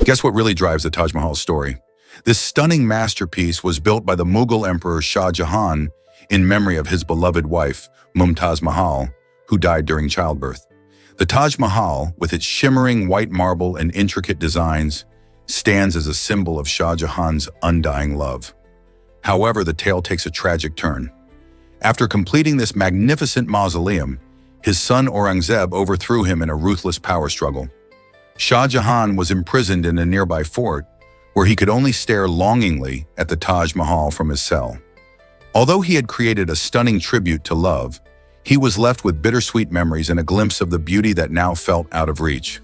Guess what really drives the Taj Mahal story? This stunning masterpiece was built by the Mughal Emperor Shah Jahan in memory of his beloved wife, Mumtaz Mahal, who died during childbirth. The Taj Mahal, with its shimmering white marble and intricate designs, stands as a symbol of Shah Jahan's undying love. However, the tale takes a tragic turn. After completing this magnificent mausoleum, his son Aurangzeb overthrew him in a ruthless power struggle. Shah Jahan was imprisoned in a nearby fort, where he could only stare longingly at the Taj Mahal from his cell. Although he had created a stunning tribute to love, he was left with bittersweet memories and a glimpse of the beauty that now felt out of reach.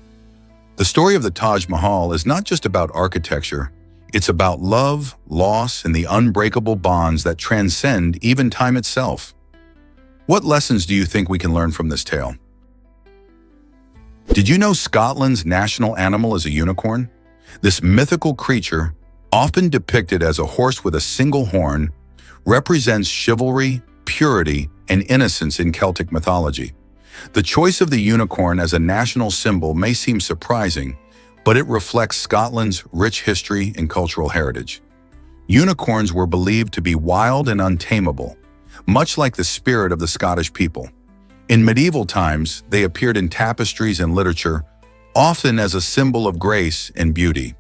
The story of the Taj Mahal is not just about architecture, it's about love, loss, and the unbreakable bonds that transcend even time itself. What lessons do you think we can learn from this tale? Did you know Scotland's national animal is a unicorn? This mythical creature, often depicted as a horse with a single horn, represents chivalry, purity, and innocence in Celtic mythology. The choice of the unicorn as a national symbol may seem surprising, but it reflects Scotland's rich history and cultural heritage. Unicorns were believed to be wild and untamable, much like the spirit of the Scottish people. In medieval times, they appeared in tapestries and literature, often as a symbol of grace and beauty.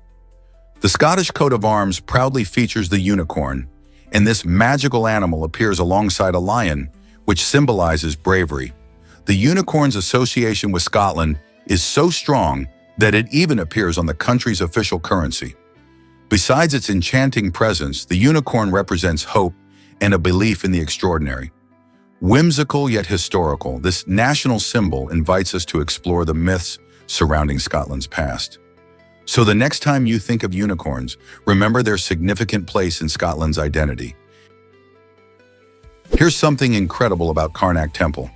The Scottish coat of arms proudly features the unicorn, and this magical animal appears alongside a lion, which symbolizes bravery. The unicorn's association with Scotland is so strong that it even appears on the country's official currency. Besides its enchanting presence, the unicorn represents hope and a belief in the extraordinary. Whimsical yet historical, this national symbol invites us to explore the myths surrounding Scotland's past. So the next time you think of unicorns, remember their significant place in Scotland's identity. Here's something incredible about Karnak Temple.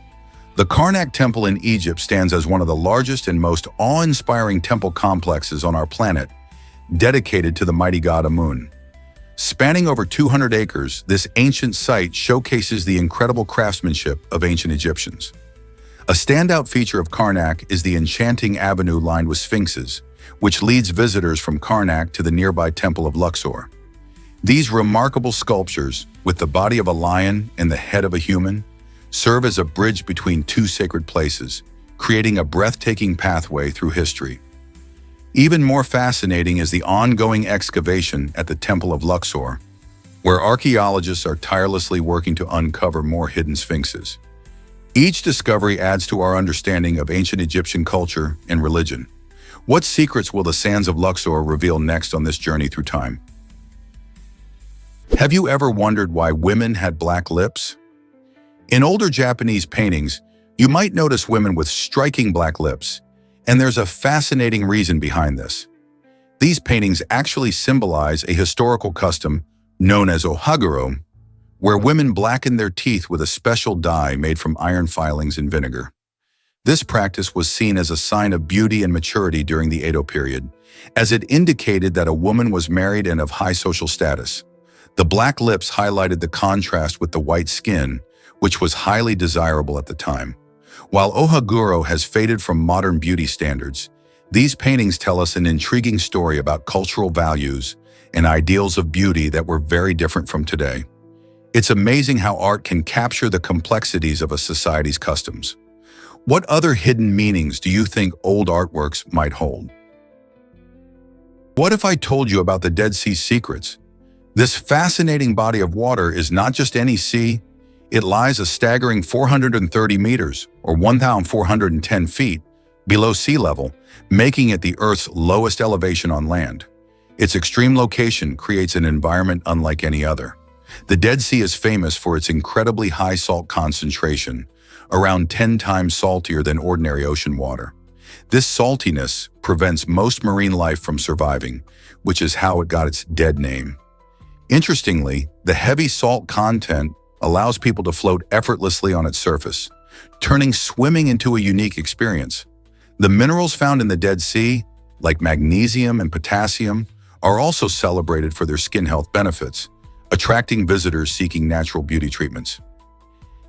The Karnak Temple in Egypt stands as one of the largest and most awe-inspiring temple complexes on our planet, dedicated to the mighty god Amun. Spanning over 200 acres, this ancient site showcases the incredible craftsmanship of ancient Egyptians. A standout feature of Karnak is the enchanting avenue lined with sphinxes, which leads visitors from Karnak to the nearby Temple of Luxor. These remarkable sculptures, with the body of a lion and the head of a human, serve as a bridge between two sacred places, creating a breathtaking pathway through history. Even more fascinating is the ongoing excavation at the Temple of Luxor, where archaeologists are tirelessly working to uncover more hidden sphinxes. Each discovery adds to our understanding of ancient Egyptian culture and religion. What secrets will the sands of Luxor reveal next on this journey through time? Have you ever wondered why women had black lips? In older Japanese paintings, you might notice women with striking black lips, and there's a fascinating reason behind this. These paintings actually symbolize a historical custom known as ohaguro, where women blacken their teeth with a special dye made from iron filings and vinegar. This practice was seen as a sign of beauty and maturity during the Edo period, as it indicated that a woman was married and of high social status. The black lips highlighted the contrast with the white skin, which was highly desirable at the time. While ohaguro has faded from modern beauty standards, these paintings tell us an intriguing story about cultural values and ideals of beauty that were very different from today. It's amazing how art can capture the complexities of a society's customs. What other hidden meanings do you think old artworks might hold? What if I told you about the Dead Sea secrets? This fascinating body of water is not just any sea. It lies a staggering 430 meters, or 1,410 feet, below sea level, making it the Earth's lowest elevation on land. Its extreme location creates an environment unlike any other. The Dead Sea is famous for its incredibly high salt concentration, around 10 times saltier than ordinary ocean water. This saltiness prevents most marine life from surviving, which is how it got its dead name. Interestingly, the heavy salt content allows people to float effortlessly on its surface, turning swimming into a unique experience. The minerals found in the Dead Sea, like magnesium and potassium, are also celebrated for their skin health benefits, attracting visitors seeking natural beauty treatments.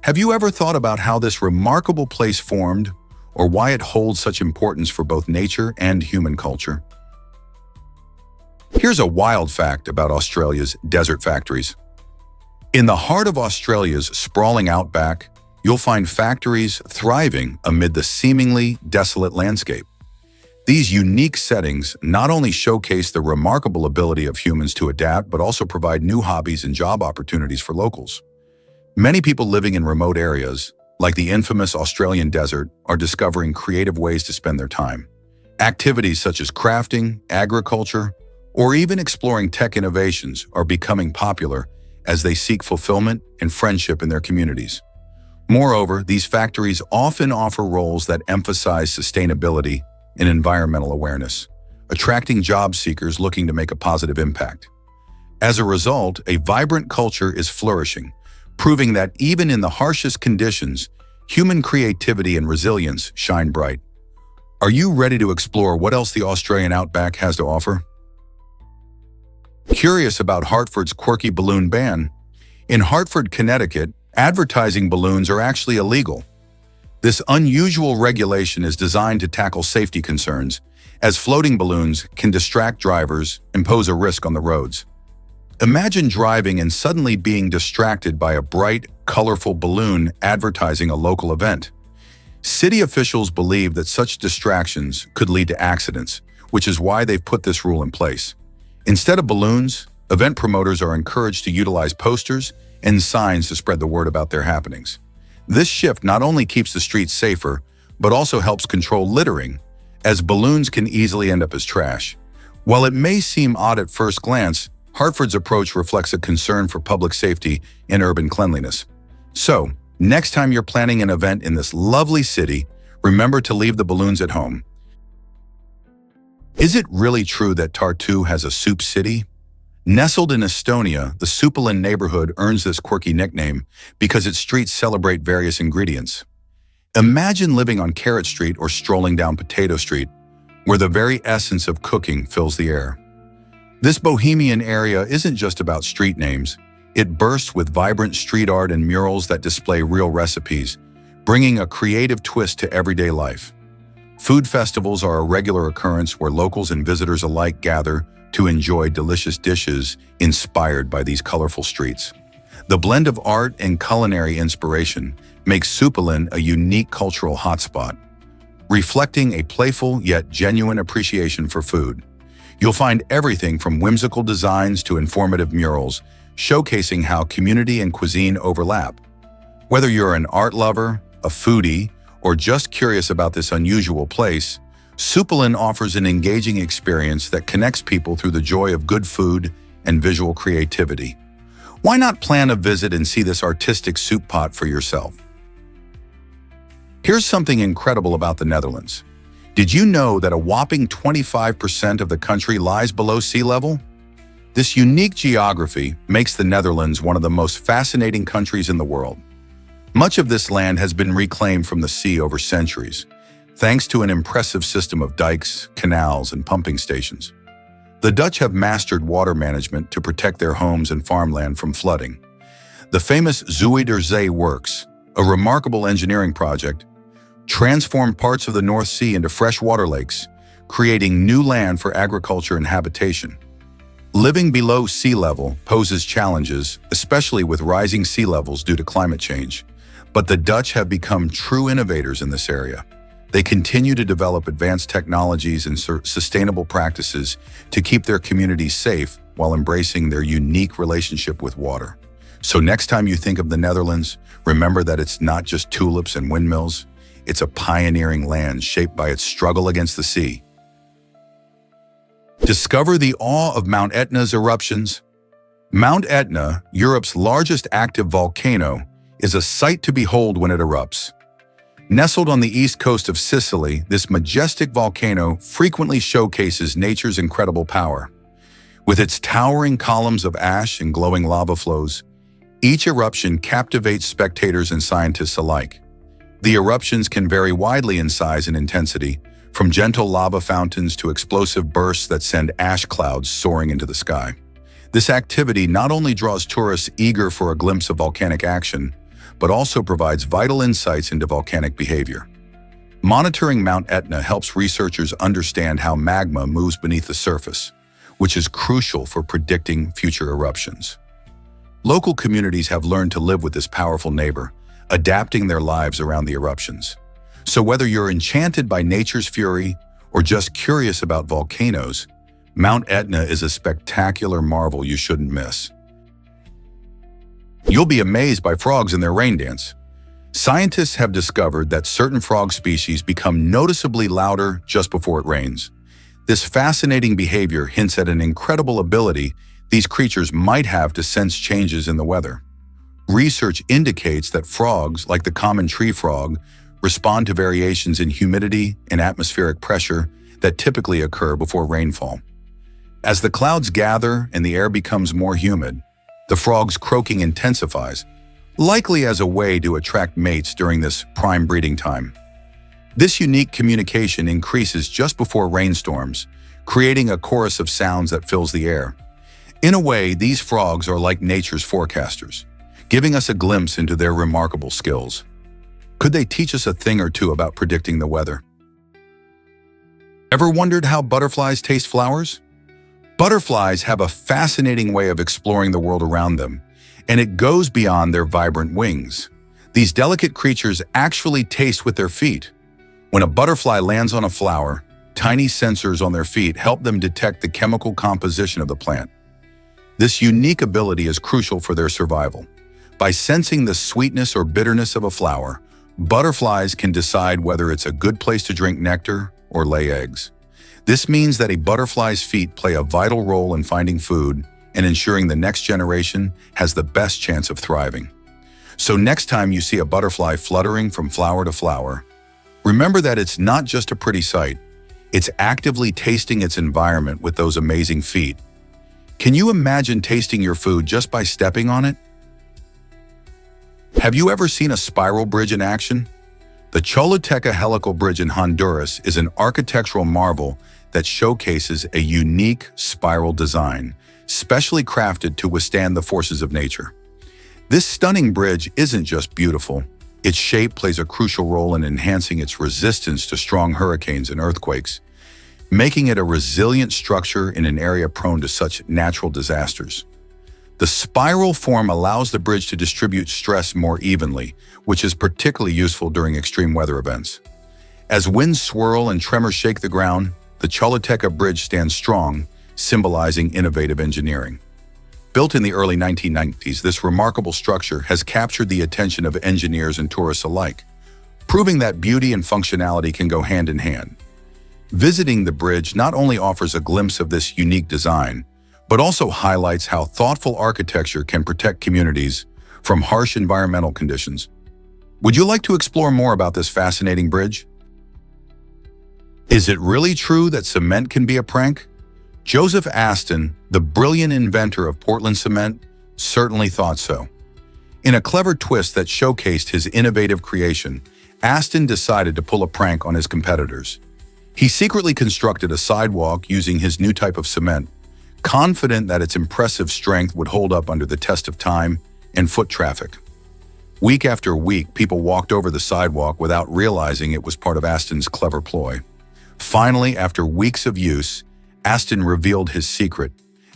Have you ever thought about how this remarkable place formed, or why it holds such importance for both nature and human culture? Here's a wild fact about Australia's desert factories. In the heart of Australia's sprawling outback, you'll find factories thriving amid the seemingly desolate landscape. These unique settings not only showcase the remarkable ability of humans to adapt, but also provide new hobbies and job opportunities for locals. Many people living in remote areas, like the infamous Australian desert, are discovering creative ways to spend their time. Activities such as crafting, agriculture, or even exploring tech innovations are becoming popular as they seek fulfillment and friendship in their communities. Moreover, these factories often offer roles that emphasize sustainability and environmental awareness, attracting job seekers looking to make a positive impact. As a result, a vibrant culture is flourishing, proving that even in the harshest conditions, human creativity and resilience shine bright. Are you ready to explore what else the Australian outback has to offer? Curious about Hartford's quirky balloon ban? In Hartford, Connecticut, advertising balloons are actually illegal. This unusual regulation is designed to tackle safety concerns, as floating balloons can distract drivers and pose a risk on the roads. Imagine driving and suddenly being distracted by a bright, colorful balloon advertising a local event. City officials believe that such distractions could lead to accidents, which is why they've put this rule in place. Instead of balloons, event promoters are encouraged to utilize posters and signs to spread the word about their happenings. This shift not only keeps the streets safer, but also helps control littering, as balloons can easily end up as trash. While it may seem odd at first glance, Hartford's approach reflects a concern for public safety and urban cleanliness. So, next time you're planning an event in this lovely city, remember to leave the balloons at home. Is it really true that Tartu has a soup city? Nestled in Estonia, the Supelin neighborhood earns this quirky nickname because its streets celebrate various ingredients. Imagine living on Carrot Street or strolling down Potato Street, where the very essence of cooking fills the air. This bohemian area isn't just about street names. It bursts with vibrant street art and murals that display real recipes, bringing a creative twist to everyday life. Food festivals are a regular occurrence where locals and visitors alike gather to enjoy delicious dishes inspired by these colorful streets. The blend of art and culinary inspiration makes Supelin a unique cultural hotspot, reflecting a playful yet genuine appreciation for food. You'll find everything from whimsical designs to informative murals, showcasing how community and cuisine overlap. Whether you're an art lover, a foodie, or just curious about this unusual place, Supelin offers an engaging experience that connects people through the joy of good food and visual creativity. Why not plan a visit and see this artistic soup pot for yourself? Here's something incredible about the Netherlands. Did you know that a whopping 25% of the country lies below sea level? This unique geography makes the Netherlands one of the most fascinating countries in the world. Much of this land has been reclaimed from the sea over centuries, thanks to an impressive system of dikes, canals, and pumping stations. The Dutch have mastered water management to protect their homes and farmland from flooding. The famous Zuiderzee Works, a remarkable engineering project, transformed parts of the North Sea into freshwater lakes, creating new land for agriculture and habitation. Living below sea level poses challenges, especially with rising sea levels due to climate change. But the Dutch have become true innovators in this area. They continue to develop advanced technologies and sustainable practices to keep their communities safe while embracing their unique relationship with water. So next time you think of the Netherlands, remember that it's not just tulips and windmills. It's a pioneering land shaped by its struggle against the sea. Discover the awe of Mount Etna's eruptions. Mount Etna, Europe's largest active volcano, is a sight to behold when it erupts. Nestled on the east coast of Sicily, this majestic volcano frequently showcases nature's incredible power. With its towering columns of ash and glowing lava flows, each eruption captivates spectators and scientists alike. The eruptions can vary widely in size and intensity, from gentle lava fountains to explosive bursts that send ash clouds soaring into the sky. This activity not only draws tourists eager for a glimpse of volcanic action, but also provides vital insights into volcanic behavior. Monitoring Mount Etna helps researchers understand how magma moves beneath the surface, which is crucial for predicting future eruptions. Local communities have learned to live with this powerful neighbor, adapting their lives around the eruptions. So whether you're enchanted by nature's fury or just curious about volcanoes, Mount Etna is a spectacular marvel you shouldn't miss. You'll be amazed by frogs in their rain dance. Scientists have discovered that certain frog species become noticeably louder just before it rains. This fascinating behavior hints at an incredible ability these creatures might have to sense changes in the weather. Research indicates that frogs, like the common tree frog, respond to variations in humidity and atmospheric pressure that typically occur before rainfall. As the clouds gather and the air becomes more humid, the frog's croaking intensifies, likely as a way to attract mates during this prime breeding time. This unique communication increases just before rainstorms, creating a chorus of sounds that fills the air. In a way, these frogs are like nature's forecasters, giving us a glimpse into their remarkable skills. Could they teach us a thing or two about predicting the weather? Ever wondered how butterflies taste flowers? Butterflies have a fascinating way of exploring the world around them, and it goes beyond their vibrant wings. These delicate creatures actually taste with their feet. When a butterfly lands on a flower, tiny sensors on their feet help them detect the chemical composition of the plant. This unique ability is crucial for their survival. By sensing the sweetness or bitterness of a flower, butterflies can decide whether it's a good place to drink nectar or lay eggs. This means that a butterfly's feet play a vital role in finding food and ensuring the next generation has the best chance of thriving. So next time you see a butterfly fluttering from flower to flower, remember that it's not just a pretty sight, it's actively tasting its environment with those amazing feet. Can you imagine tasting your food just by stepping on it? Have you ever seen a spiral bridge in action? The Choluteca Helical Bridge in Honduras is an architectural marvel that showcases a unique spiral design, specially crafted to withstand the forces of nature. This stunning bridge isn't just beautiful. Its shape plays a crucial role in enhancing its resistance to strong hurricanes and earthquakes, making it a resilient structure in an area prone to such natural disasters. The spiral form allows the bridge to distribute stress more evenly, which is particularly useful during extreme weather events. As winds swirl and tremors shake the ground, the Choluteca Bridge stands strong, symbolizing innovative engineering. Built in the early 1990s, this remarkable structure has captured the attention of engineers and tourists alike, proving that beauty and functionality can go hand in hand. Visiting the bridge not only offers a glimpse of this unique design, but also highlights how thoughtful architecture can protect communities from harsh environmental conditions. Would you like to explore more about this fascinating bridge? Is it really true that cement can be a prank? Joseph Aston, the brilliant inventor of Portland cement, certainly thought so. In a clever twist that showcased his innovative creation, Aston decided to pull a prank on his competitors. He secretly constructed a sidewalk using his new type of cement, confident that its impressive strength would hold up under the test of time and foot traffic. Week after week, people walked over the sidewalk without realizing it was part of Aston's clever ploy. Finally, after weeks of use, Aston revealed his secret,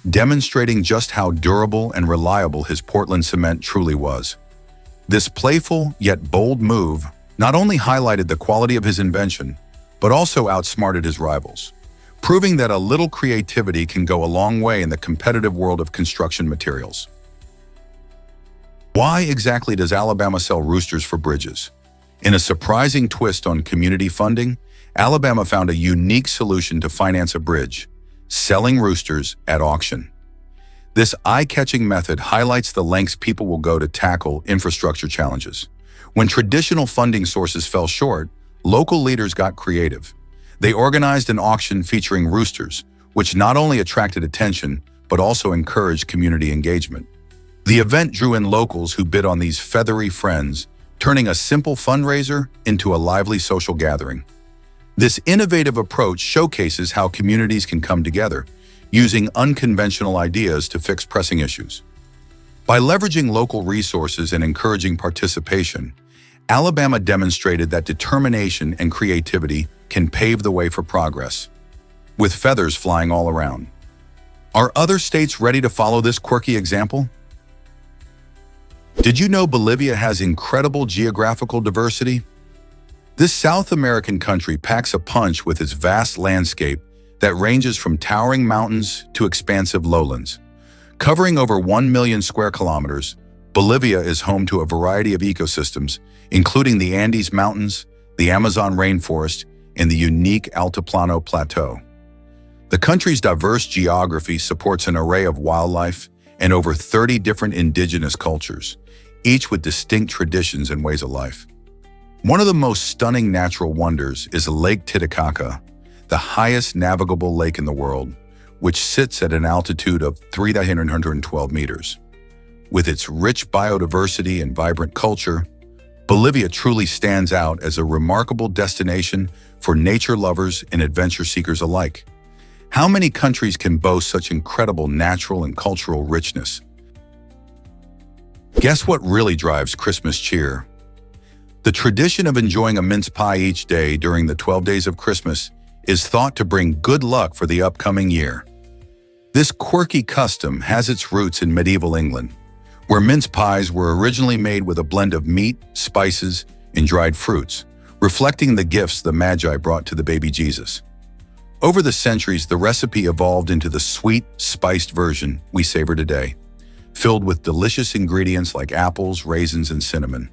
demonstrating just how durable and reliable his Portland cement truly was. This playful yet bold move not only highlighted the quality of his invention, but also outsmarted his rivals, proving that a little creativity can go a long way in the competitive world of construction materials. Why exactly does Alabama sell roosters for bridges? In a surprising twist on community funding, Alabama found a unique solution to finance a bridge: selling roosters at auction. This eye-catching method highlights the lengths people will go to tackle infrastructure challenges. When traditional funding sources fell short, local leaders got creative. They organized an auction featuring roosters, which not only attracted attention, but also encouraged community engagement. The event drew in locals who bid on these feathery friends, turning a simple fundraiser into a lively social gathering. This innovative approach showcases how communities can come together, using unconventional ideas to fix pressing issues. By leveraging local resources and encouraging participation, Alabama demonstrated that determination and creativity can pave the way for progress. With feathers flying all around, Are other states ready to follow this quirky example? Did you know Bolivia has incredible geographical diversity? This South American country packs a punch with its vast landscape that ranges from towering mountains to expansive lowlands. Covering over 1 million square kilometers, Bolivia is home to a variety of ecosystems, including the Andes Mountains, the Amazon rainforest, and the unique Altiplano Plateau. The country's diverse geography supports an array of wildlife and over 30 different indigenous cultures, each with distinct traditions and ways of life. One of the most stunning natural wonders is Lake Titicaca, the highest navigable lake in the world, which sits at an altitude of 3,912 meters. With its rich biodiversity and vibrant culture, Bolivia truly stands out as a remarkable destination for nature lovers and adventure seekers alike. How many countries can boast such incredible natural and cultural richness? Guess what really drives Christmas cheer? The tradition of enjoying a mince pie each day during the 12 days of Christmas is thought to bring good luck for the upcoming year. This quirky custom has its roots in medieval England, where mince pies were originally made with a blend of meat, spices, and dried fruits, reflecting the gifts the Magi brought to the baby Jesus. Over the centuries, the recipe evolved into the sweet, spiced version we savor today, filled with delicious ingredients like apples, raisins, and cinnamon.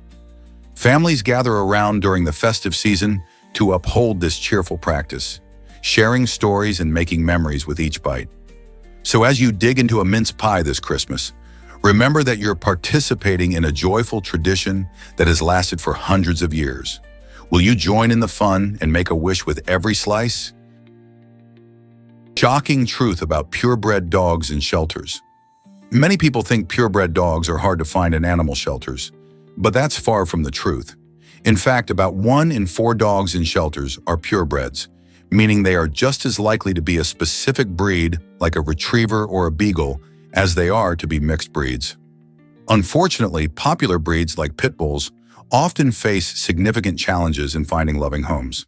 Families gather around during the festive season to uphold this cheerful practice, sharing stories and making memories with each bite. So as you dig into a mince pie this Christmas, remember that you're participating in a joyful tradition that has lasted for hundreds of years. Will you join in the fun and make a wish with every slice? Shocking truth about purebred dogs in shelters. Many people think purebred dogs are hard to find in animal shelters, but that's far from the truth. In fact, about 1 in 4 dogs in shelters are purebreds, meaning they are just as likely to be a specific breed, like a retriever or a beagle, as they are to be mixed breeds. Unfortunately, popular breeds like pit bulls often face significant challenges in finding loving homes.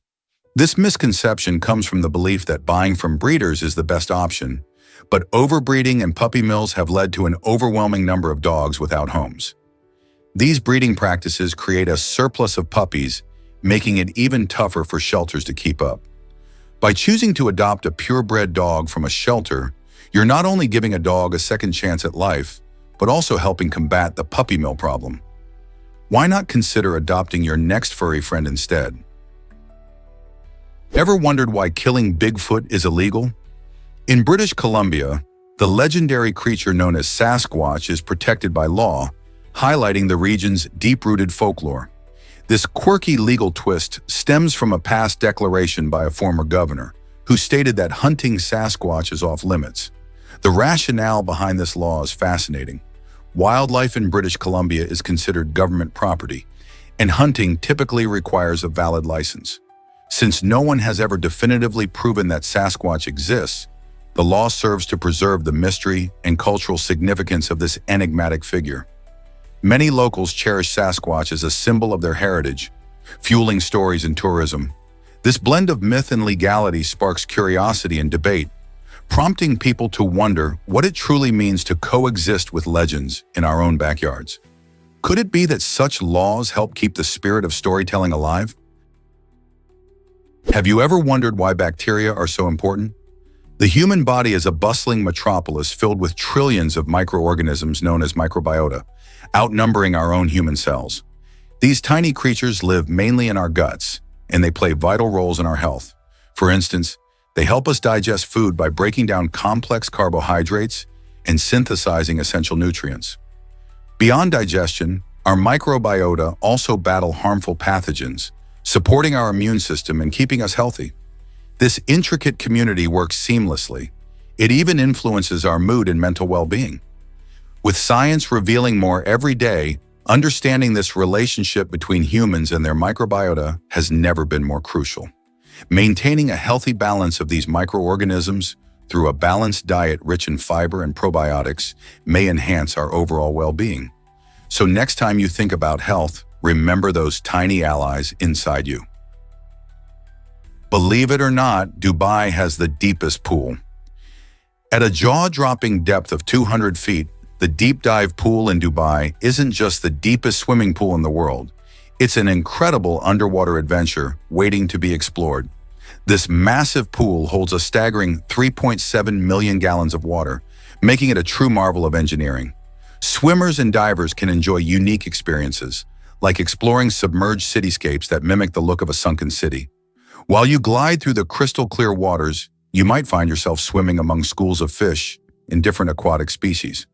This misconception comes from the belief that buying from breeders is the best option, but overbreeding and puppy mills have led to an overwhelming number of dogs without homes. These breeding practices create a surplus of puppies, making it even tougher for shelters to keep up. By choosing to adopt a purebred dog from a shelter, you're not only giving a dog a second chance at life, but also helping combat the puppy mill problem. Why not consider adopting your next furry friend instead? Ever wondered why killing Bigfoot is illegal? In British Columbia, the legendary creature known as Sasquatch is protected by law, highlighting the region's deep-rooted folklore. This quirky legal twist stems from a past declaration by a former governor, who stated that hunting Sasquatch is off-limits. The rationale behind this law is fascinating. Wildlife in British Columbia is considered government property, and hunting typically requires a valid license. Since no one has ever definitively proven that Sasquatch exists, the law serves to preserve the mystery and cultural significance of this enigmatic figure. Many locals cherish Sasquatch as a symbol of their heritage, fueling stories and tourism. This blend of myth and legality sparks curiosity and debate, prompting people to wonder what it truly means to coexist with legends in our own backyards. Could it be that such laws help keep the spirit of storytelling alive? Have you ever wondered why bacteria are so important? The human body is a bustling metropolis filled with trillions of microorganisms known as microbiota, outnumbering our own human cells. These tiny creatures live mainly in our guts, and they play vital roles in our health. For instance, they help us digest food by breaking down complex carbohydrates and synthesizing essential nutrients. Beyond digestion, our microbiota also battle harmful pathogens, supporting our immune system and keeping us healthy. This intricate community works seamlessly. It even influences our mood and mental well-being. With science revealing more every day, understanding this relationship between humans and their microbiota has never been more crucial. Maintaining a healthy balance of these microorganisms through a balanced diet rich in fiber and probiotics may enhance our overall well-being. So next time you think about health, remember those tiny allies inside you. Believe it or not, Dubai has the deepest pool. At a jaw-dropping depth of 200 feet, the deep dive pool in Dubai isn't just the deepest swimming pool in the world. It's an incredible underwater adventure waiting to be explored. This massive pool holds a staggering 3.7 million gallons of water, making it a true marvel of engineering. Swimmers and divers can enjoy unique experiences, like exploring submerged cityscapes that mimic the look of a sunken city. While you glide through the crystal-clear waters, you might find yourself swimming among schools of fish in different aquatic species.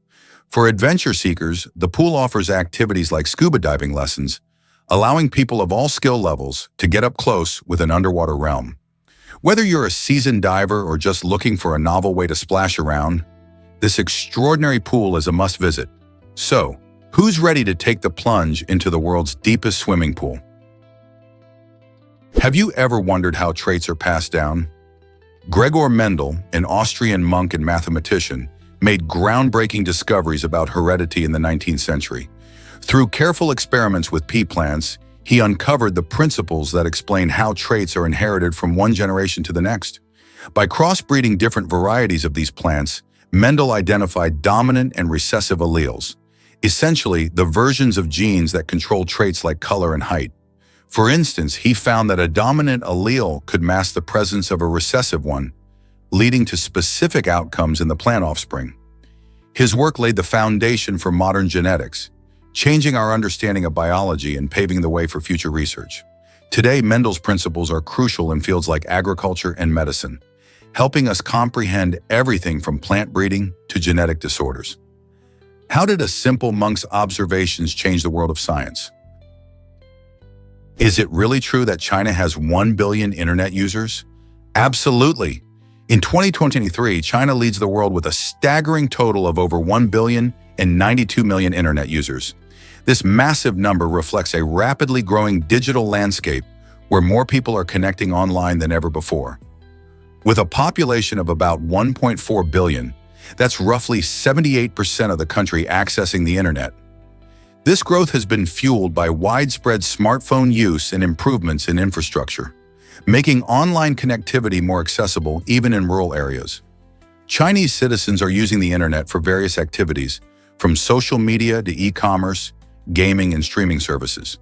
For adventure seekers, the pool offers activities like scuba diving lessons, allowing people of all skill levels to get up close with an underwater realm. Whether you're a seasoned diver or just looking for a novel way to splash around, this extraordinary pool is a must-visit. So, who's ready to take the plunge into the world's deepest swimming pool? Have you ever wondered how traits are passed down? Gregor Mendel, an Austrian monk and mathematician, made groundbreaking discoveries about heredity in the 19th century. Through careful experiments with pea plants, he uncovered the principles that explain how traits are inherited from one generation to the next. By crossbreeding different varieties of these plants, Mendel identified dominant and recessive alleles, essentially the versions of genes that control traits like color and height. For instance, he found that a dominant allele could mask the presence of a recessive one, leading to specific outcomes in the plant offspring. His work laid the foundation for modern genetics, changing our understanding of biology and paving the way for future research. Today, Mendel's principles are crucial in fields like agriculture and medicine, helping us comprehend everything from plant breeding to genetic disorders. How did a simple monk's observations change the world of science? Is it really true that China has 1 billion internet users? Absolutely. In 2023, China leads the world with a staggering total of over 1 billion and 92 million internet users. This massive number reflects a rapidly growing digital landscape where more people are connecting online than ever before. With a population of about 1.4 billion, that's roughly 78% of the country accessing the internet. This growth has been fueled by widespread smartphone use and improvements in infrastructure, making online connectivity more accessible even in rural areas. Chinese citizens are using the internet for various activities, from social media to e-commerce, gaming, and streaming services.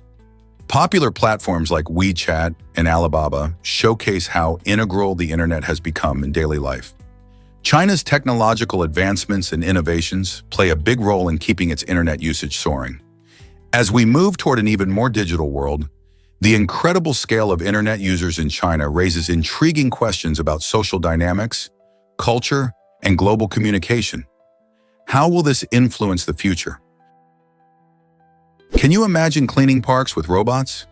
Popular platforms like WeChat and Alibaba showcase how integral the internet has become in daily life. China's technological advancements and innovations play a big role in keeping its internet usage soaring. As we move toward an even more digital world, the incredible scale of internet users in China raises intriguing questions about social dynamics, culture, and global communication. How will this influence the future? Can you imagine cleaning parks with robots?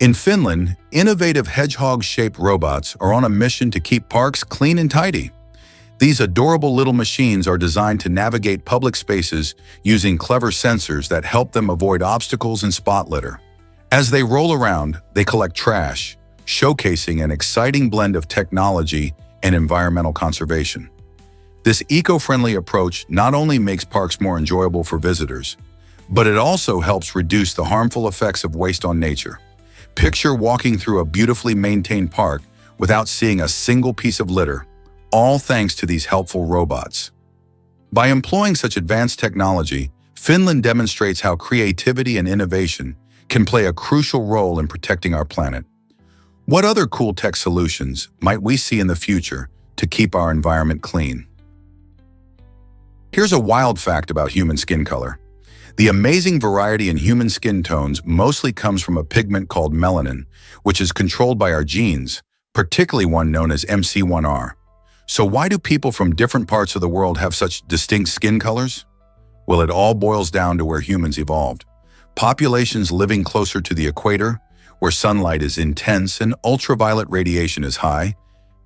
In Finland, innovative hedgehog-shaped robots are on a mission to keep parks clean and tidy. These adorable little machines are designed to navigate public spaces using clever sensors that help them avoid obstacles and spot litter. As they roll around, they collect trash, showcasing an exciting blend of technology and environmental conservation. This eco-friendly approach not only makes parks more enjoyable for visitors, but it also helps reduce the harmful effects of waste on nature. Picture walking through a beautifully maintained park without seeing a single piece of litter, all thanks to these helpful robots. By employing such advanced technology, Finland demonstrates how creativity and innovation can play a crucial role in protecting our planet. What other cool tech solutions might we see in the future to keep our environment clean? Here's a wild fact about human skin color. The amazing variety in human skin tones mostly comes from a pigment called melanin, which is controlled by our genes, particularly one known as MC1R. So why do people from different parts of the world have such distinct skin colors? Well, it all boils down to where humans evolved. Populations living closer to the equator, where sunlight is intense and ultraviolet radiation is high,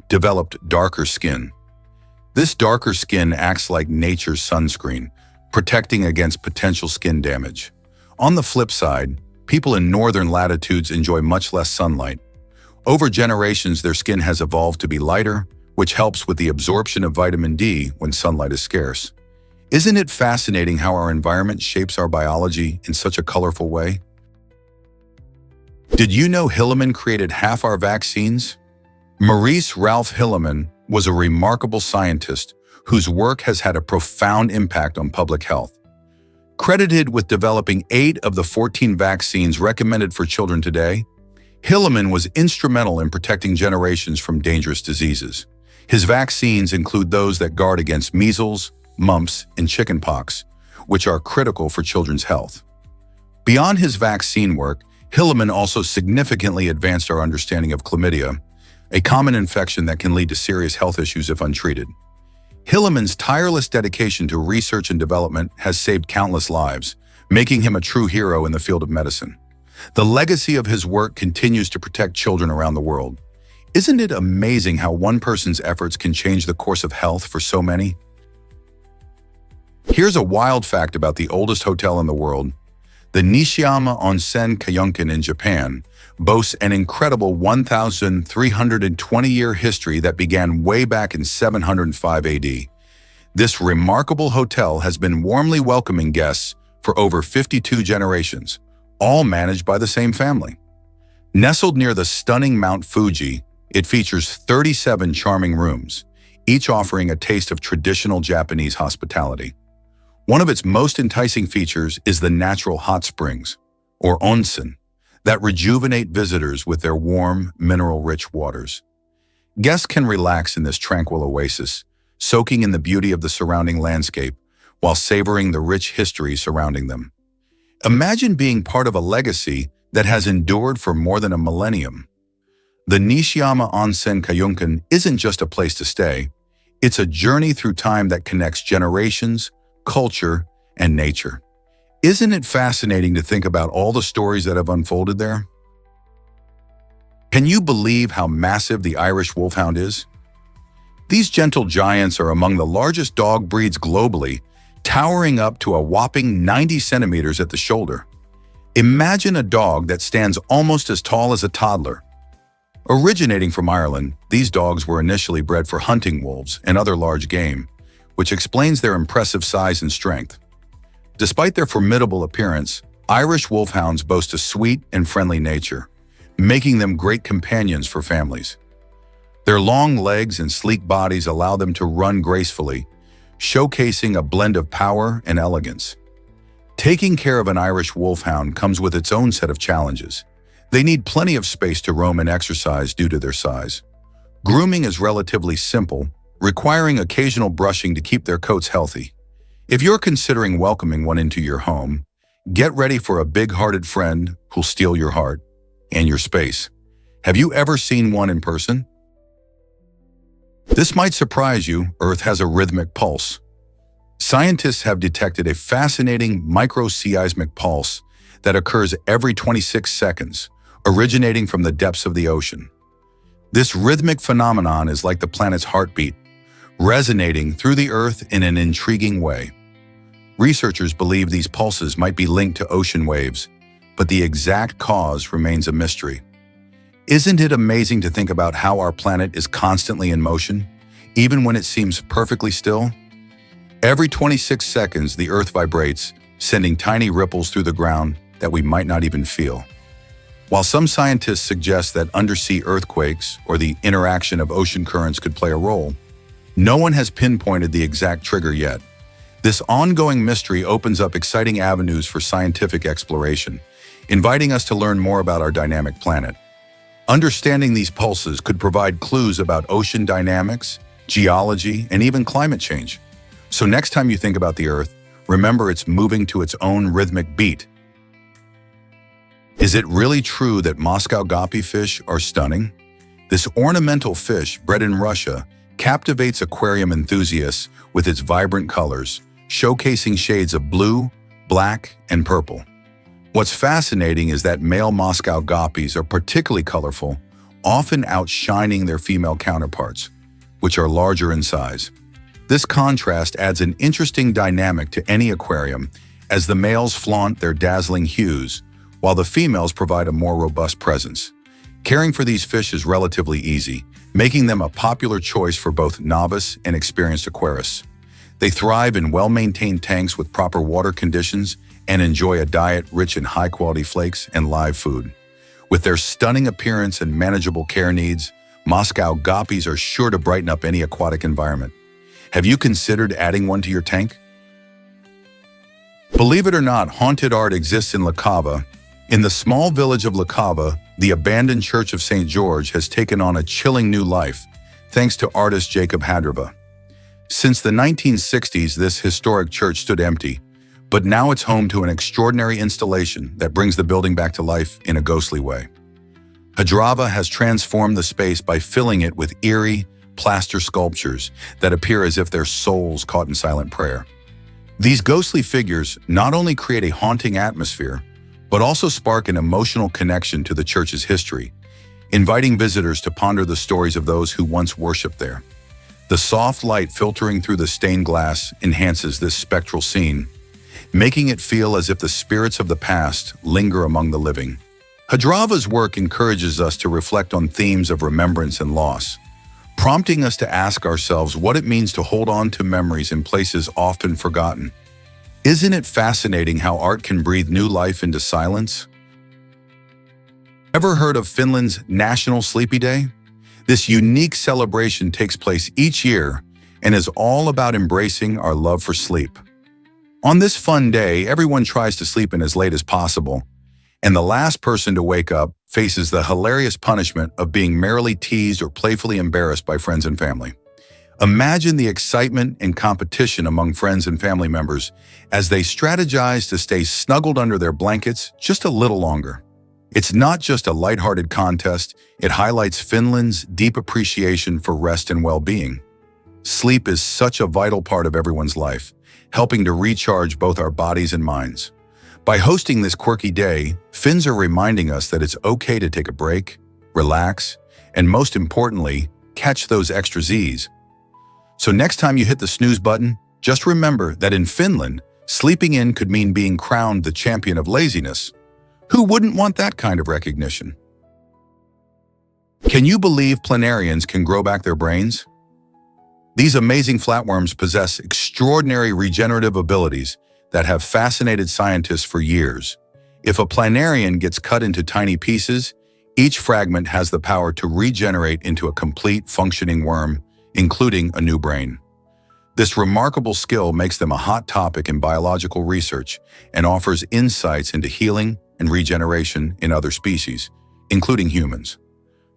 developed darker skin. This darker skin acts like nature's sunscreen, protecting against potential skin damage. On the flip side, people in northern latitudes enjoy much less sunlight. Over generations, their skin has evolved to be lighter, which helps with the absorption of vitamin D when sunlight is scarce. Isn't it fascinating how our environment shapes our biology in such a colorful way? Did you know Hilleman created half our vaccines? Maurice Ralph Hilleman was a remarkable scientist whose work has had a profound impact on public health. Credited with developing 8 of the 14 vaccines recommended for children today, Hilleman was instrumental in protecting generations from dangerous diseases. His vaccines include those that guard against measles, mumps, and chickenpox, which are critical for children's health. Beyond his vaccine work, Hilleman also significantly advanced our understanding of chlamydia, a common infection that can lead to serious health issues if untreated. Hilleman's tireless dedication to research and development has saved countless lives, making him a true hero in the field of medicine. The legacy of his work continues to protect children around the world. Isn't it amazing how one person's efforts can change the course of health for so many? Here's a wild fact about the oldest hotel in the world. The Nishiyama Onsen Kyokan in Japan boasts an incredible 1,320-year history that began way back in 705 AD. This remarkable hotel has been warmly welcoming guests for over 52 generations, all managed by the same family. Nestled near the stunning Mount Fuji, it features 37 charming rooms, each offering a taste of traditional Japanese hospitality. One of its most enticing features is the natural hot springs, or onsen, that rejuvenate visitors with their warm, mineral-rich waters. Guests can relax in this tranquil oasis, soaking in the beauty of the surrounding landscape while savoring the rich history surrounding them. Imagine being part of a legacy that has endured for more than a millennium. The Nishiyama Onsen Kyokan isn't just a place to stay, it's a journey through time that connects generations, culture, and nature. Isn't it fascinating to think about all the stories that have unfolded there? Can you believe how massive the Irish Wolfhound is? These gentle giants are among the largest dog breeds globally, towering up to a whopping 90 centimeters at the shoulder. Imagine a dog that stands almost as tall as a toddler. Originating from Ireland, these dogs were initially bred for hunting wolves and other large game, which explains their impressive size and strength. Despite their formidable appearance, Irish Wolfhounds boast a sweet and friendly nature, making them great companions for families. Their long legs and sleek bodies allow them to run gracefully, showcasing a blend of power and elegance. Taking care of an Irish Wolfhound comes with its own set of challenges. They need plenty of space to roam and exercise due to their size. Grooming is relatively simple, requiring occasional brushing to keep their coats healthy. If you're considering welcoming one into your home, get ready for a big-hearted friend who'll steal your heart and your space. Have you ever seen one in person? This might surprise you. Earth has a rhythmic pulse. Scientists have detected a fascinating microseismic pulse that occurs every 26 seconds, originating from the depths of the ocean. This rhythmic phenomenon is like the planet's heartbeat, resonating through the Earth in an intriguing way. Researchers believe these pulses might be linked to ocean waves, but the exact cause remains a mystery. Isn't it amazing to think about how our planet is constantly in motion, even when it seems perfectly still? Every 26 seconds, the Earth vibrates, sending tiny ripples through the ground that we might not even feel. While some scientists suggest that undersea earthquakes or the interaction of ocean currents could play a role, no one has pinpointed the exact trigger yet. This ongoing mystery opens up exciting avenues for scientific exploration, inviting us to learn more about our dynamic planet. Understanding these pulses could provide clues about ocean dynamics, geology, and even climate change. So next time you think about the Earth, remember it's moving to its own rhythmic beat. Is it really true that Moscow guppy fish are stunning? This ornamental fish, bred in Russia, captivates aquarium enthusiasts with its vibrant colors, showcasing shades of blue, black, and purple. What's fascinating is that male Moscow guppies are particularly colorful, often outshining their female counterparts, which are larger in size. This contrast adds an interesting dynamic to any aquarium, as the males flaunt their dazzling hues, while the females provide a more robust presence. Caring for these fish is relatively easy, making them a popular choice for both novice and experienced aquarists. They thrive in well-maintained tanks with proper water conditions and enjoy a diet rich in high-quality flakes and live food. With their stunning appearance and manageable care needs, Moscow guppies are sure to brighten up any aquatic environment. Have you considered adding one to your tank? Believe it or not, haunted art exists in La Cava. In the small village of La Cava, the abandoned Church of St. George has taken on a chilling new life, thanks to artist Jacob Hadrova. Since the 1960s, this historic church stood empty, but now it's home to an extraordinary installation that brings the building back to life in a ghostly way. Hadrova has transformed the space by filling it with eerie, plaster sculptures that appear as if they're souls caught in silent prayer. These ghostly figures not only create a haunting atmosphere, but also spark an emotional connection to the church's history, inviting visitors to ponder the stories of those who once worshipped there. The soft light filtering through the stained glass enhances this spectral scene, making it feel as if the spirits of the past linger among the living. Hadrova's work encourages us to reflect on themes of remembrance and loss, prompting us to ask ourselves what it means to hold on to memories in places often forgotten. Isn't it fascinating how art can breathe new life into silence? Ever heard of Finland's National Sleepy Day? This unique celebration takes place each year and is all about embracing our love for sleep. On this fun day, everyone tries to sleep in as late as possible, and the last person to wake up faces the hilarious punishment of being merrily teased or playfully embarrassed by friends and family. Imagine the excitement and competition among friends and family members as they strategize to stay snuggled under their blankets just a little longer. It's not just a lighthearted contest, it highlights Finland's deep appreciation for rest and well-being. Sleep is such a vital part of everyone's life, helping to recharge both our bodies and minds. By hosting this quirky day, Finns are reminding us that it's okay to take a break, relax, and most importantly, catch those extra Z's. So next time you hit the snooze button, just remember that in Finland, sleeping in could mean being crowned the champion of laziness. Who wouldn't want that kind of recognition? Can you believe planarians can grow back their brains? These amazing flatworms possess extraordinary regenerative abilities that have fascinated scientists for years. If a planarian gets cut into tiny pieces, each fragment has the power to regenerate into a complete functioning worm, including a new brain. This remarkable skill makes them a hot topic in biological research and offers insights into healing and regeneration in other species, including humans.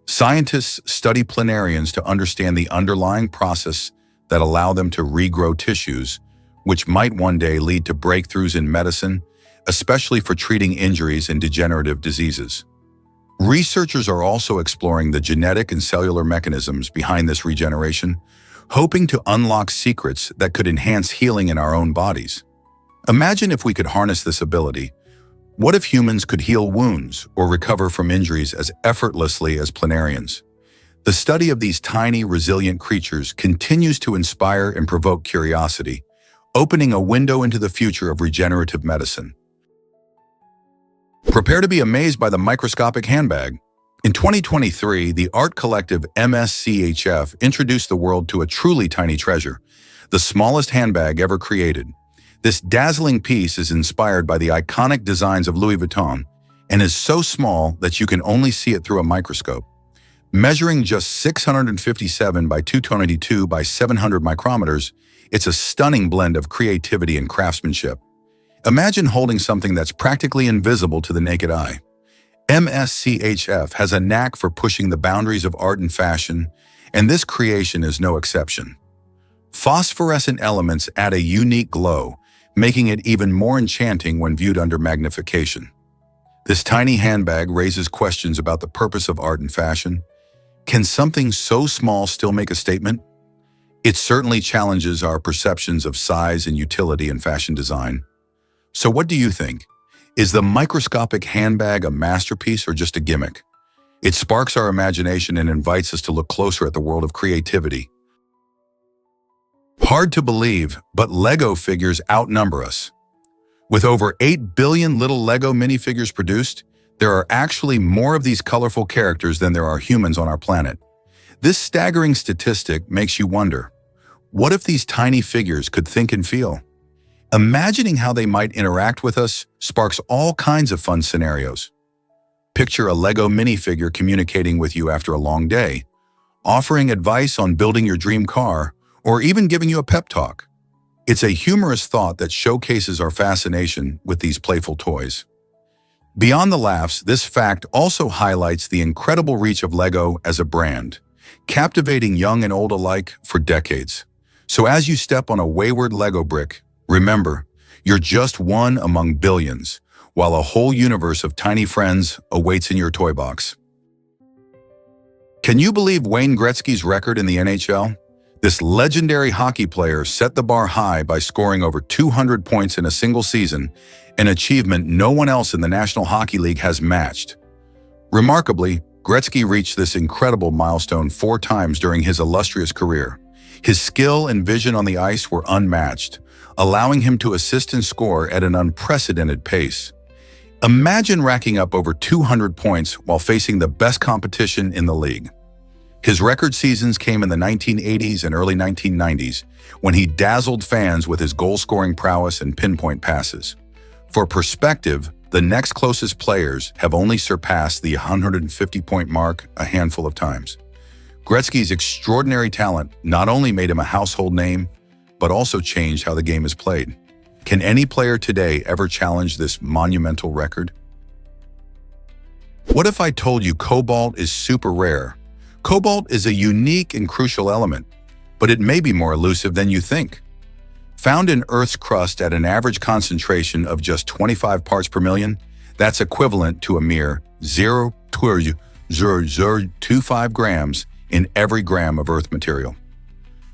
Scientists study planarians to understand the underlying process that allow them to regrow tissues, which might one day lead to breakthroughs in medicine, especially for treating injuries and degenerative diseases. Researchers are also exploring the genetic and cellular mechanisms behind this regeneration, hoping to unlock secrets that could enhance healing in our own bodies. Imagine if we could harness this ability. What if humans could heal wounds or recover from injuries as effortlessly as planarians? The study of these tiny, resilient creatures continues to inspire and provoke curiosity, opening a window into the future of regenerative medicine. Prepare to be amazed by the microscopic handbag. In 2023, the art collective MSCHF introduced the world to a truly tiny treasure, the smallest handbag ever created. This dazzling piece is inspired by the iconic designs of Louis Vuitton and is so small that you can only see it through a microscope. Measuring just 657 by 222 by 700 micrometers, it's a stunning blend of creativity and craftsmanship. Imagine holding something that's practically invisible to the naked eye. MSCHF has a knack for pushing the boundaries of art and fashion, and this creation is no exception. Phosphorescent elements add a unique glow, making it even more enchanting when viewed under magnification. This tiny handbag raises questions about the purpose of art and fashion. Can something so small still make a statement? It certainly challenges our perceptions of size and utility in fashion design. So what do you think? Is the microscopic handbag a masterpiece or just a gimmick? It sparks our imagination and invites us to look closer at the world of creativity. Hard to believe, but Lego figures outnumber us. With over 8 billion little Lego minifigures produced, there are actually more of these colorful characters than there are humans on our planet. This staggering statistic makes you wonder, what if these tiny figures could think and feel? Imagining how they might interact with us sparks all kinds of fun scenarios. Picture a Lego minifigure communicating with you after a long day, offering advice on building your dream car, or even giving you a pep talk. It's a humorous thought that showcases our fascination with these playful toys. Beyond the laughs, this fact also highlights the incredible reach of LEGO as a brand, captivating young and old alike for decades. So as you step on a wayward LEGO brick, remember, you're just one among billions, while a whole universe of tiny friends awaits in your toy box. Can you believe Wayne Gretzky's record in the NHL? This legendary hockey player set the bar high by scoring over 200 points in a single season, an achievement no one else in the National Hockey League has matched. Remarkably, Gretzky reached this incredible milestone 4 times during his illustrious career. His skill and vision on the ice were unmatched, allowing him to assist and score at an unprecedented pace. Imagine racking up over 200 points while facing the best competition in the league. His record seasons came in the 1980s and early 1990s, when he dazzled fans with his goal-scoring prowess and pinpoint passes. For perspective, the next closest players have only surpassed the 150-point mark a handful of times. Gretzky's extraordinary talent not only made him a household name, but also changed how the game is played. Can any player today ever challenge this monumental record? What if I told you cobalt is super rare? Cobalt is a unique and crucial element, but it may be more elusive than you think. Found in Earth's crust at an average concentration of just 25 parts per million, that's equivalent to a mere 0.0025 grams in every gram of Earth material.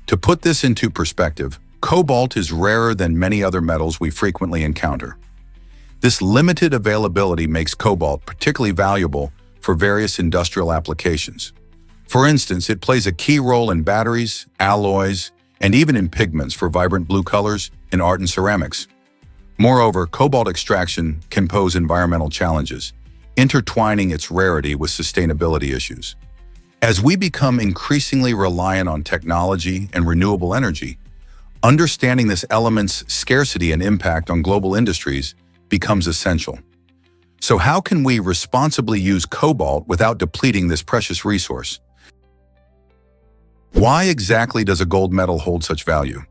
To put this into perspective, cobalt is rarer than many other metals we frequently encounter. This limited availability makes cobalt particularly valuable for various industrial applications. For instance, it plays a key role in batteries, alloys, and even in pigments for vibrant blue colors in art and ceramics. Moreover, cobalt extraction can pose environmental challenges, intertwining its rarity with sustainability issues. As we become increasingly reliant on technology and renewable energy, understanding this element's scarcity and impact on global industries becomes essential. So how can we responsibly use cobalt without depleting this precious resource? Why exactly does a gold medal hold such value?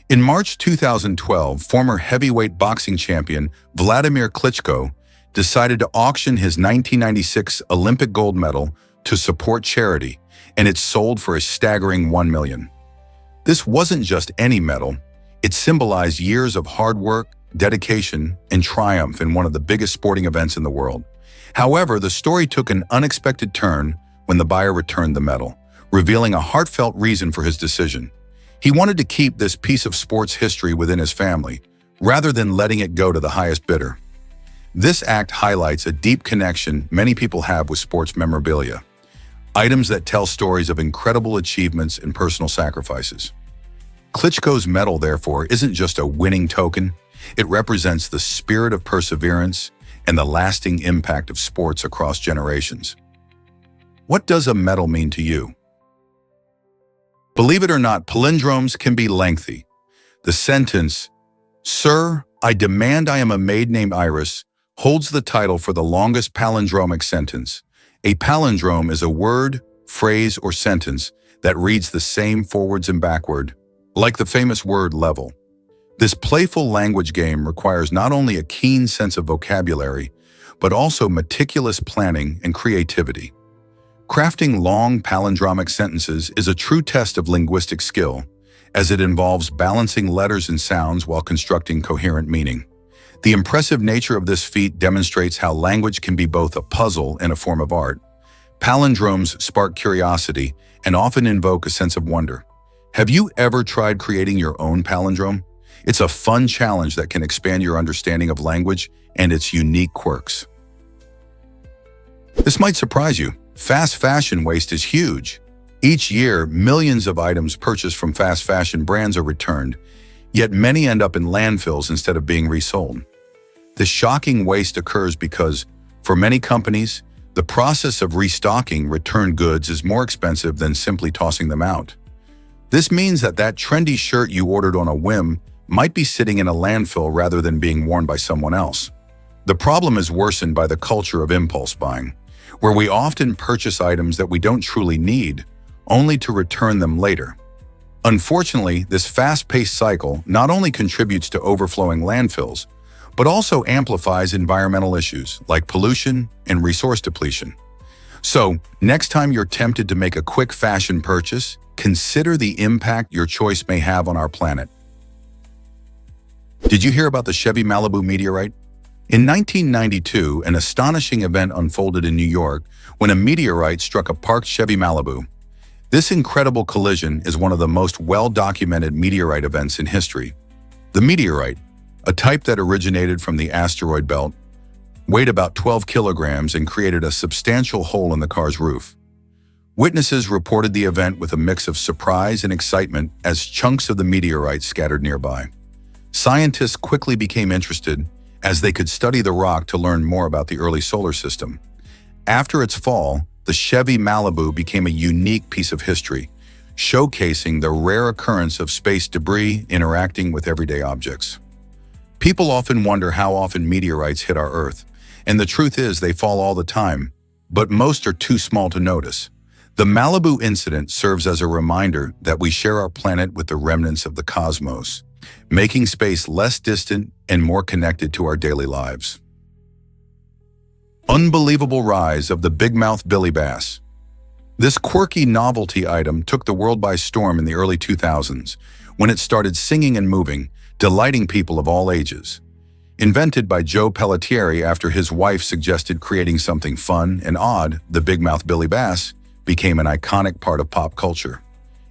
In March 2012, former heavyweight boxing champion Vladimir Klitschko decided to auction his 1996 Olympic gold medal to support charity, and it sold for a staggering $1 million. This wasn't just any medal, it symbolized years of hard work, dedication, and triumph in one of the biggest sporting events in the world. However, the story took an unexpected turn when the buyer returned the medal, revealing a heartfelt reason for his decision. He wanted to keep this piece of sports history within his family, rather than letting it go to the highest bidder. This act highlights a deep connection many people have with sports memorabilia, items that tell stories of incredible achievements and personal sacrifices. Klitschko's medal, therefore, isn't just a winning token, it represents the spirit of perseverance and the lasting impact of sports across generations. What does a medal mean to you? Believe it or not, palindromes can be lengthy. The sentence, "Sir, I demand I am a maid named Iris," holds the title for the longest palindromic sentence. A palindrome is a word, phrase, or sentence that reads the same forwards and backward, like the famous word level. This playful language game requires not only a keen sense of vocabulary, but also meticulous planning and creativity. Crafting long palindromic sentences is a true test of linguistic skill, as it involves balancing letters and sounds while constructing coherent meaning. The impressive nature of this feat demonstrates how language can be both a puzzle and a form of art. Palindromes spark curiosity and often invoke a sense of wonder. Have you ever tried creating your own palindrome? It's a fun challenge that can expand your understanding of language and its unique quirks. This might surprise you. Fast fashion waste is huge. Each year, millions of items purchased from fast fashion brands are returned, yet many end up in landfills instead of being resold. This shocking waste occurs because, for many companies, the process of restocking returned goods is more expensive than simply tossing them out. This means that trendy shirt you ordered on a whim might be sitting in a landfill rather than being worn by someone else. The problem is worsened by the culture of impulse buying, where we often purchase items that we don't truly need, only to return them later. Unfortunately, this fast-paced cycle not only contributes to overflowing landfills, but also amplifies environmental issues like pollution and resource depletion. So, next time you're tempted to make a quick fashion purchase, consider the impact your choice may have on our planet. Did you hear about the Chevy Malibu meteorite? In 1992, an astonishing event unfolded in New York when a meteorite struck a parked Chevy Malibu. This incredible collision is one of the most well-documented meteorite events in history. The meteorite, a type that originated from the asteroid belt, weighed about 12 kilograms and created a substantial hole in the car's roof. Witnesses reported the event with a mix of surprise and excitement as chunks of the meteorite scattered nearby. Scientists quickly became interested as they could study the rock to learn more about the early solar system. After its fall, the Chevy Malibu became a unique piece of history, showcasing the rare occurrence of space debris interacting with everyday objects. People often wonder how often meteorites hit our Earth, and the truth is they fall all the time, but most are too small to notice. The Malibu incident serves as a reminder that we share our planet with the remnants of the cosmos, making space less distant and more connected to our daily lives. Unbelievable rise of the big-mouth billy bass. This quirky novelty item took the world by storm in the early 2000s, when it started singing and moving, delighting people of all ages. Invented by Joe Pelletieri after his wife suggested creating something fun and odd, the big-mouth billy bass became an iconic part of pop culture.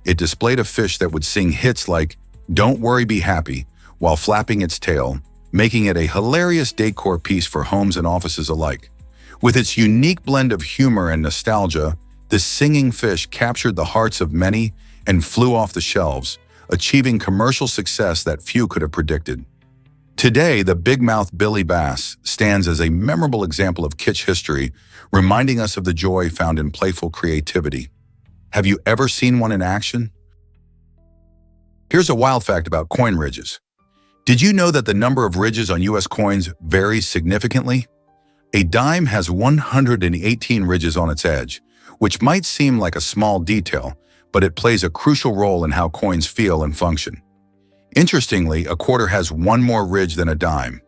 It displayed a fish that would sing hits like "Don't Worry, Be Happy" while flapping its tail, making it a hilarious decor piece for homes and offices alike. With its unique blend of humor and nostalgia, this singing fish captured the hearts of many and flew off the shelves, achieving commercial success that few could have predicted. Today, the big-mouth billy bass stands as a memorable example of kitsch history, reminding us of the joy found in playful creativity. Have you ever seen one in action? Here's a wild fact about coin ridges. Did you know that the number of ridges on U.S. coins varies significantly? A dime has 118 ridges on its edge, which might seem like a small detail, but it plays a crucial role in how coins feel and function. Interestingly, a quarter has one more ridge than a dime,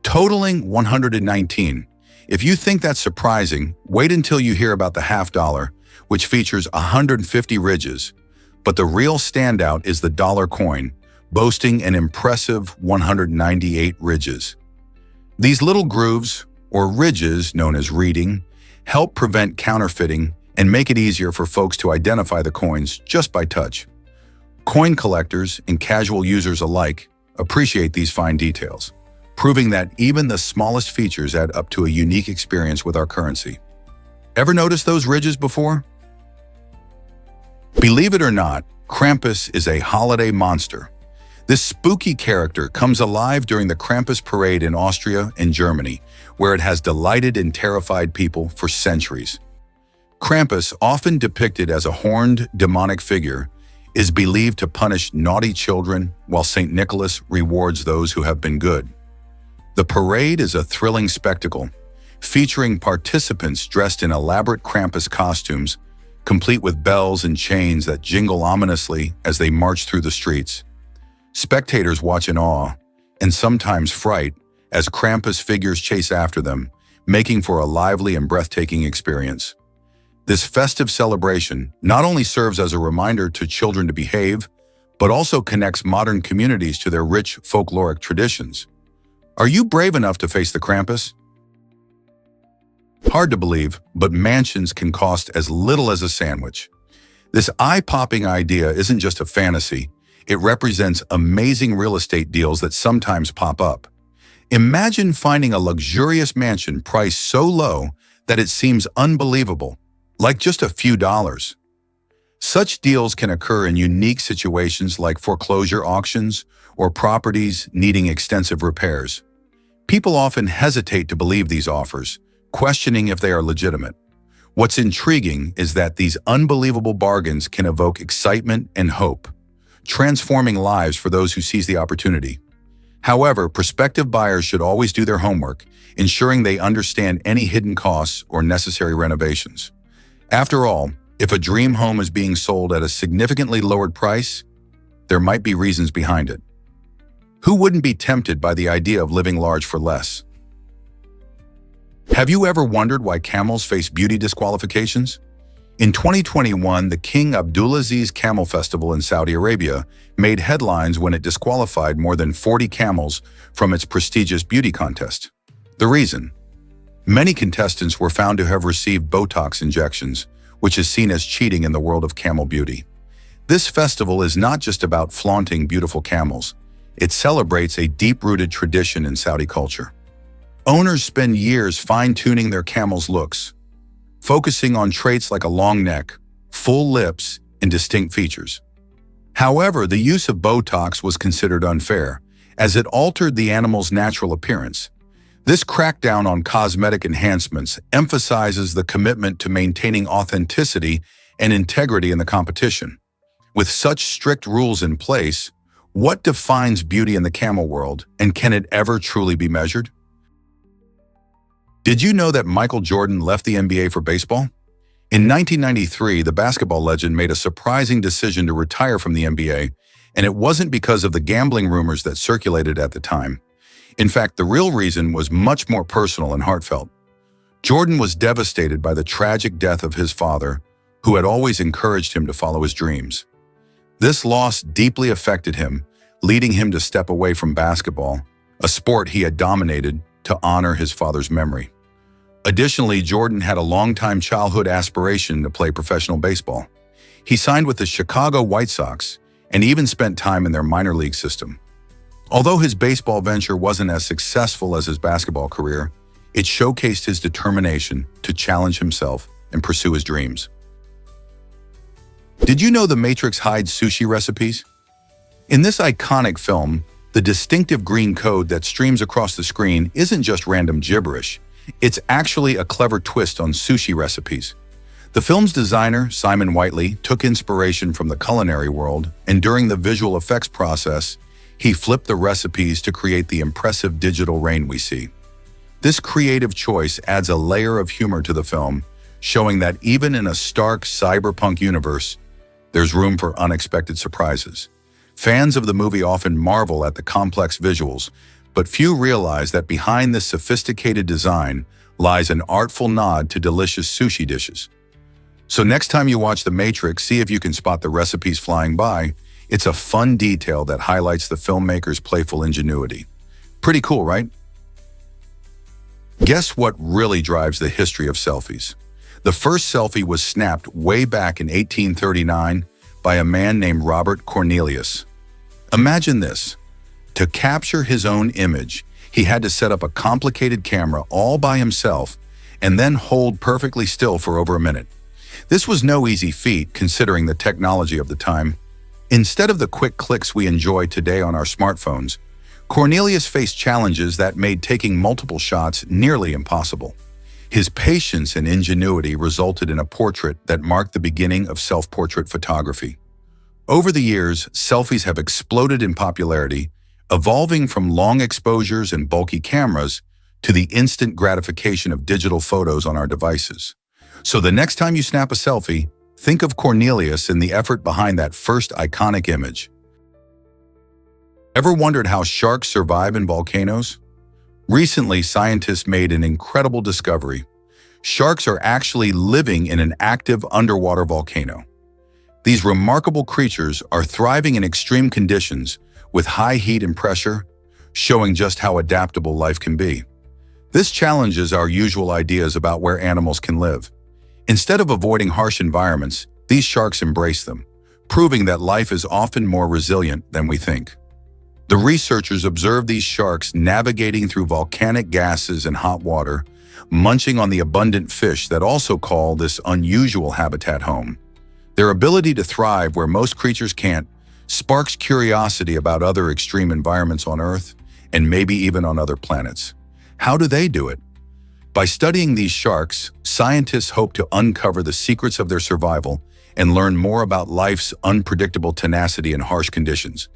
totaling 119. If you think that's surprising, wait until you hear about the half dollar, which features 150 ridges. But the real standout is the dollar coin, boasting an impressive 198 ridges. These little grooves, or ridges known as reading, help prevent counterfeiting and make it easier for folks to identify the coins just by touch. Coin collectors and casual users alike appreciate these fine details, proving that even the smallest features add up to a unique experience with our currency. Ever noticed those ridges before? Believe it or not, Krampus is a holiday monster. This spooky character comes alive during the Krampus parade in Austria and Germany, where it has delighted and terrified people for centuries. Krampus, often depicted as a horned, demonic figure, is believed to punish naughty children, while St. Nicholas rewards those who have been good. The parade is a thrilling spectacle, featuring participants dressed in elaborate Krampus costumes, complete with bells and chains that jingle ominously as they march through the streets. Spectators watch in awe, and sometimes fright, as Krampus figures chase after them, making for a lively and breathtaking experience. This festive celebration not only serves as a reminder to children to behave, but also connects modern communities to their rich folkloric traditions. Are you brave enough to face the Krampus? Hard to believe, but mansions can cost as little as a sandwich. This eye-popping idea isn't just a fantasy, it represents amazing real estate deals that sometimes pop up. Imagine finding a luxurious mansion priced so low that it seems unbelievable, like just a few dollars. Such deals can occur in unique situations like foreclosure auctions or properties needing extensive repairs. People often hesitate to believe these offers, questioning if they are legitimate. What's intriguing is that these unbelievable bargains can evoke excitement and hope, transforming lives for those who seize the opportunity. However, prospective buyers should always do their homework, ensuring they understand any hidden costs or necessary renovations. After all, if a dream home is being sold at a significantly lowered price, there might be reasons behind it. Who wouldn't be tempted by the idea of living large for less? Have you ever wondered why camels face beauty disqualifications? In 2021, the King Abdulaziz Camel Festival in Saudi Arabia made headlines when it disqualified more than 40 camels from its prestigious beauty contest. The reason? Many contestants were found to have received Botox injections, which is seen as cheating in the world of camel beauty. This festival is not just about flaunting beautiful camels. It celebrates a deep-rooted tradition in Saudi culture. Owners spend years fine-tuning their camels' looks, focusing on traits like a long neck, full lips, and distinct features. However, the use of Botox was considered unfair, as it altered the animal's natural appearance. This crackdown on cosmetic enhancements emphasizes the commitment to maintaining authenticity and integrity in the competition. With such strict rules in place, what defines beauty in the camel world, and can it ever truly be measured? Did you know that Michael Jordan left the NBA for baseball? In 1993, the basketball legend made a surprising decision to retire from the NBA, and it wasn't because of the gambling rumors that circulated at the time. In fact, the real reason was much more personal and heartfelt. Jordan was devastated by the tragic death of his father, who had always encouraged him to follow his dreams. This loss deeply affected him, leading him to step away from basketball, a sport he had dominated, to honor his father's memory. Additionally, Jordan had a long-time childhood aspiration to play professional baseball. He signed with the Chicago White Sox and even spent time in their minor league system. Although his baseball venture wasn't as successful as his basketball career, it showcased his determination to challenge himself and pursue his dreams. Did you know The Matrix hides sushi recipes? In this iconic film, the distinctive green code that streams across the screen isn't just random gibberish. It's actually a clever twist on sushi recipes. The film's designer, Simon Whiteley, took inspiration from the culinary world, and during the visual effects process, he flipped the recipes to create the impressive digital rain we see. This creative choice adds a layer of humor to the film, showing that even in a stark cyberpunk universe, there's room for unexpected surprises. Fans of the movie often marvel at the complex visuals, but few realize that behind this sophisticated design lies an artful nod to delicious sushi dishes. So next time you watch The Matrix, see if you can spot the recipes flying by. It's a fun detail that highlights the filmmaker's playful ingenuity. Pretty cool, right? Guess what really drives the history of selfies? The first selfie was snapped way back in 1839 by a man named Robert Cornelius. Imagine this. To capture his own image, he had to set up a complicated camera all by himself and then hold perfectly still for over a minute. This was no easy feat considering the technology of the time. Instead of the quick clicks we enjoy today on our smartphones, Cornelius faced challenges that made taking multiple shots nearly impossible. His patience and ingenuity resulted in a portrait that marked the beginning of self-portrait photography. Over the years, selfies have exploded in popularity, evolving from long exposures and bulky cameras to the instant gratification of digital photos on our devices. So the next time you snap a selfie, think of Cornelius and the effort behind that first iconic image. Ever wondered how sharks survive in volcanoes? Recently, scientists made an incredible discovery. Sharks are actually living in an active underwater volcano. These remarkable creatures are thriving in extreme conditions with high heat and pressure, showing just how adaptable life can be. This challenges our usual ideas about where animals can live. Instead of avoiding harsh environments, these sharks embrace them, proving that life is often more resilient than we think. The researchers observed these sharks navigating through volcanic gases and hot water, munching on the abundant fish that also call this unusual habitat home. Their ability to thrive where most creatures can't sparks curiosity about other extreme environments on Earth and maybe even on other planets. How do they do it? By studying these sharks, scientists hope to uncover the secrets of their survival and learn more about life's unpredictable tenacity in harsh conditions.